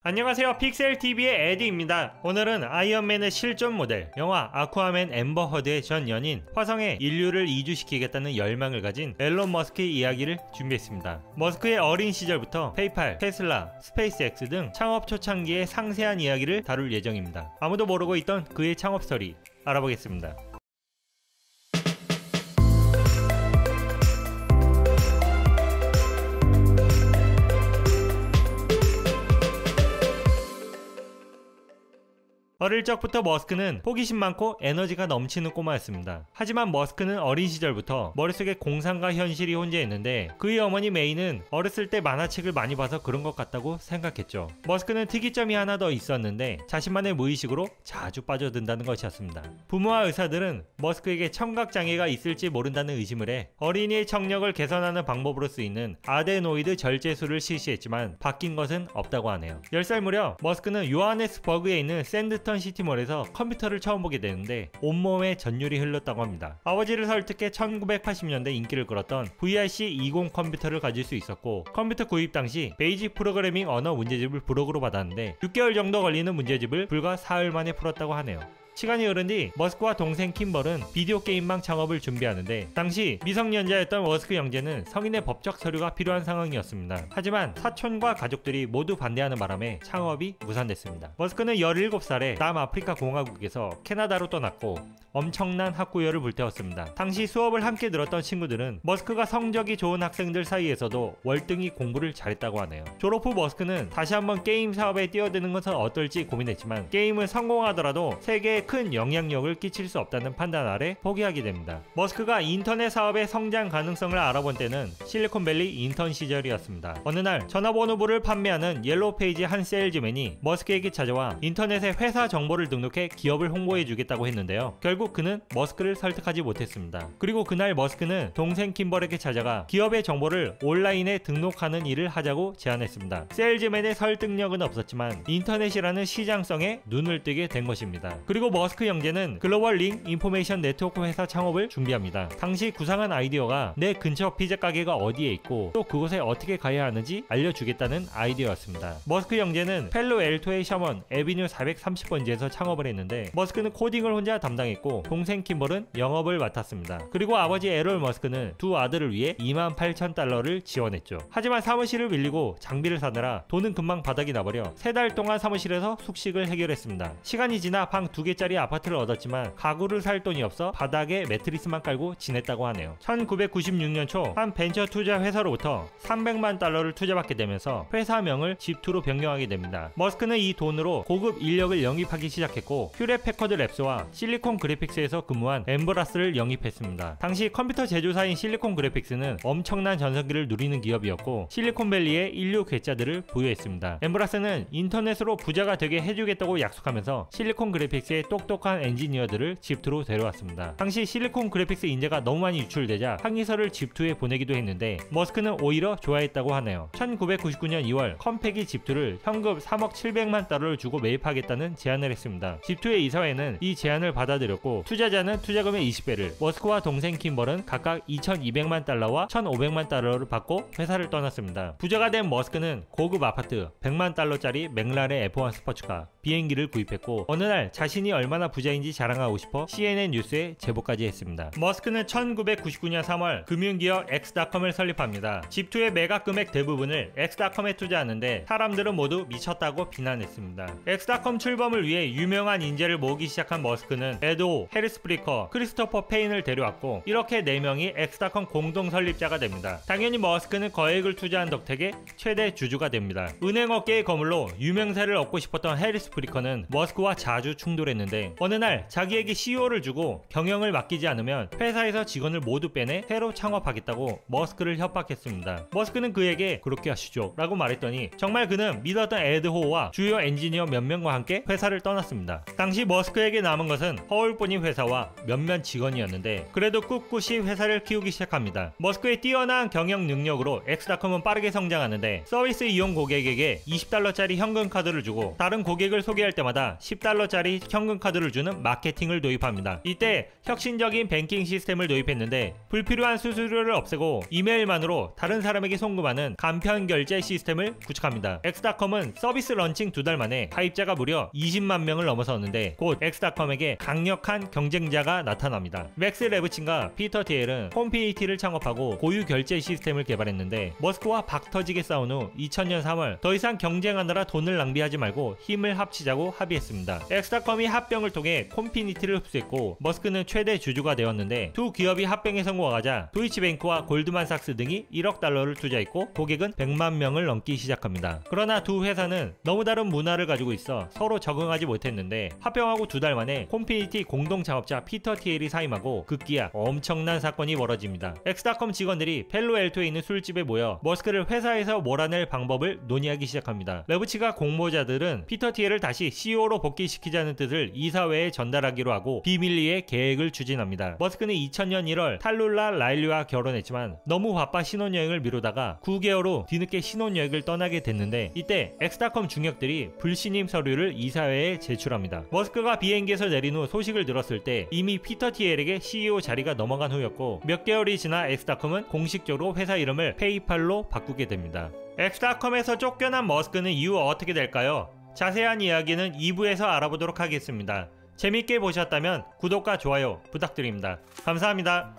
안녕하세요, 픽셀TV의 에디입니다. 오늘은 아이언맨의 실존 모델, 영화 아쿠아맨 앰버 허드의 전 연인, 화성에 인류를 이주시키겠다는 열망을 가진 앨런 머스크의 이야기를 준비했습니다. 머스크의 어린 시절부터 페이팔, 테슬라, 스페이스X 등 창업 초창기의 상세한 이야기를 다룰 예정입니다. 아무도 모르고 있던 그의 창업 스토리 알아보겠습니다. 어릴 적부터 머스크는 호기심 많고 에너지가 넘치는 꼬마였습니다. 하지만 머스크는 어린 시절부터 머릿속에 공상과 현실이 혼재했는데 그의 어머니 메이는 어렸을 때 만화책을 많이 봐서 그런 것 같다고 생각했죠. 머스크는 특이점이 하나 더 있었는데 자신만의 무의식으로 자주 빠져든다는 것이었습니다. 부모와 의사들은 머스크에게 청각장애가 있을지 모른다는 의심을 해 어린이의 청력을 개선하는 방법으로 쓰이는 아데노이드 절제술을 실시했지만 바뀐 것은 없다고 하네요. 10살 무렵 머스크는 요하네스버그에 있는 샌드턴 시티몰에서 컴퓨터를 처음 보게 되는데 온몸에 전율이 흘렀다고 합니다. 아버지를 설득해 1980년대 인기를 끌었던 VRC-20 컴퓨터를 가질 수 있었고, 컴퓨터 구입 당시 베이직 프로그래밍 언어 문제집을 부록으로 받았는데 6개월 정도 걸리는 문제집을 불과 사흘 만에 풀었다고 하네요. 시간이 흐른 뒤 머스크와 동생 킴벌은 비디오 게임방 창업을 준비하는데 당시 미성년자였던 머스크 형제는 성인의 법적 서류가 필요한 상황이었습니다. 하지만 사촌과 가족들이 모두 반대하는 바람에 창업이 무산됐습니다. 머스크는 17살에 남아프리카 공화국에서 캐나다로 떠났고 엄청난 학구열을 불태웠습니다. 당시 수업을 함께 들었던 친구들은 머스크가 성적이 좋은 학생들 사이에서도 월등히 공부를 잘했다고 하네요. 졸업 후 머스크는 다시 한번 게임 사업에 뛰어드는 것은 어떨지 고민했지만 게임을 성공하더라도 세계에 큰 영향력을 끼칠 수 없다는 판단 아래 포기하게 됩니다. 머스크가 인터넷 사업의 성장 가능성을 알아본 때는 실리콘밸리 인턴 시절이었습니다. 어느 날 전화번호부를 판매하는 옐로우페이지 한 세일즈맨이 머스크에게 찾아와 인터넷에 회사 정보를 등록해 기업을 홍보해주겠다고 했는데요. 결국 그는 머스크를 설득하지 못했습니다. 그리고 그날 머스크는 동생 킴벌에게 찾아가 기업의 정보를 온라인에 등록하는 일을 하자고 제안했습니다. 세일즈맨의 설득력은 없었지만 인터넷이라는 시장성에 눈을 뜨게 된 것입니다. 그리고 머스크 형제는 글로벌 링 인포메이션 네트워크 회사 창업을 준비합니다. 당시 구상한 아이디어가 내 근처 피자 가게가 어디에 있고 또 그곳에 어떻게 가야 하는지 알려주겠다는 아이디어였습니다. 머스크 형제는 펠로 엘토의 셔먼 에비뉴 430번지에서 창업을 했는데 머스크는 코딩을 혼자 담당했고 동생 킴벌은 영업을 맡았습니다. 그리고 아버지 에롤 머스크는 두 아들을 위해 28,000달러를 지원했죠. 하지만 사무실을 빌리고 장비를 사느라 돈은 금방 바닥이 나버려 3달 동안 사무실에서 숙식을 해결했습니다. 시간이 지나 방 2개짜리 아파트를 얻었지만 가구를 살 돈이 없어 바닥에 매트리스만 깔고 지냈다고 하네요. 1996년 초 한 벤처 투자 회사로부터 300만 달러를 투자받게 되면서 회사명을 G2로 변경하게 됩니다. 머스크는 이 돈으로 고급 인력을 영입하기 시작했고 휴렛 패커드 랩스와 실리콘 그래픽스에서 근무한 엠브라스를 영입했습니다. 당시 컴퓨터 제조사인 실리콘 그래픽스는 엄청난 전성기를 누리는 기업이었고 실리콘밸리에 인류 괴짜들을 보유했습니다. 엠브라스는 인터넷으로 부자가 되게 해주겠다고 약속하면서 실리콘 그래픽스의 똑똑한 엔지니어들을 G2로 데려왔습니다. 당시 실리콘 그래픽스 인재가 너무 많이 유출되자 항의서를 G2에 보내기도 했는데 머스크는 오히려 좋아했다고 하네요. 1999년 2월 컴팩이 G2를 현금 3억 700만 달러를 주고 매입하겠다는 제안을 했습니다. G2의 이사회는 이 제안을 받아들였고 투자자는 투자금의 20배를, 머스크와 동생 킴벌은 각각 2,200만 달러와 1,500만 달러를 받고 회사를 떠났습니다. 부자가 된 머스크는 고급 아파트, 100만 달러짜리 맥라렌 F1 스포츠카, 비행기를 구입했고 어느 날 자신이 얼마나 부자인지 자랑하고 싶어 CNN 뉴스에 제보까지 했습니다. 머스크는 1999년 3월 금융기업 X.com을 설립합니다. G2의 매각 금액 대부분을 X.com에 투자하는데 사람들은 모두 미쳤다고 비난했습니다. X.com 출범을 위해 유명한 인재를 모으기 시작한 머스크는 에드호, 해리스 프리커, 크리스토퍼 페인을 데려왔고 이렇게 4명이 X.com 공동 설립자가 됩니다. 당연히 머스크는 거액을 투자한 덕택에 최대 주주가 됩니다. 은행업계의 거물로 유명세를 얻고 싶었던 해리스 프리커는 머스크와 자주 충돌했는데 어느 날 자기에게 CEO를 주고 경영을 맡기지 않으면 회사에서 직원을 모두 빼내 새로 창업하겠다고 머스크를 협박했습니다. 머스크는 그에게 그렇게 하시죠 라고 말했더니 정말 그는 믿었던 에드호와 주요 엔지니어 몇 명과 함께 회사를 떠났습니다. 당시 머스크에게 남은 것은 허울뿐인 회사와 몇몇 직원이었는데 그래도 꿋꿋이 회사를 키우기 시작합니다. 머스크의 뛰어난 경영 능력으로 X.com은 빠르게 성장하는데 서비스 이용 고객에게 $20짜리 현금 카드를 주고 다른 고객을 소개할 때마다 $10짜리 현금 카드를 주는 마케팅을 도입합니다. 이때 혁신적인 뱅킹 시스템을 도입했는데 불필요한 수수료를 없애고 이메일만으로 다른 사람에게 송금하는 간편 결제 시스템을 구축합니다. 엑스닷컴은 서비스 런칭 2달 만에 가입자가 무려 20만 명을 넘어섰는데 곧 엑스닷컴에게 강력한 경쟁자가 나타납니다. 맥스 레브친과 피터 티엘은 콤피니티를 창업하고 고유 결제 시스템을 개발했는데 머스크와 박터지게 싸운 후 2000년 3월 더 이상 경쟁하느라 돈을 낭비하지 말고 힘을 합치자고 합의했습니다. 엑스닷컴이 합병을 통해 콤피니티를 흡수했고 머스크는 최대 주주가 되었는데 두 기업이 합병에 성공하자 도이치뱅크와 골드만삭스 등이 1억 달러를 투자했고 고객은 100만 명을 넘기 시작합니다. 그러나 두 회사는 너무 다른 문화를 가지고 있어 서로 적응하지 못했는데 합병하고 2달 만에 콤피니티 공동 창업자 피터 티엘이 사임하고 급기야 엄청난 사건이 벌어집니다. 엑스닷컴 직원들이 펠로엘토에 있는 술집에 모여 머스크를 회사에서 몰아낼 방법을 논의하기 시작합니다. 레브치가 공모자들은 피터 티엘을 다시 CEO로 복귀시키자는 뜻을 이사회에 전달하기로 하고 비밀리에 계획을 추진합니다. 머스크는 2000년 1월 탈룰라 라일리와 결혼했지만 너무 바빠 신혼여행을 미루다가 9개월 후 뒤늦게 신혼여행을 떠나게 됐는데 이때 엑스닷컴 중역들이 불신임 서류를 이사회에 제출합니다. 머스크가 비행기에서 내린 후 소식을 들었을 때 이미 피터 티엘에게 CEO 자리가 넘어간 후였고 몇 개월이 지나 엑스닷컴은 공식적으로 회사 이름을 페이팔로 바꾸게 됩니다. 엑스닷컴에서 쫓겨난 머스크는 이후 어떻게 될까요? 자세한 이야기는 2부에서 알아보도록 하겠습니다. 재밌게 보셨다면 구독과 좋아요 부탁드립니다. 감사합니다.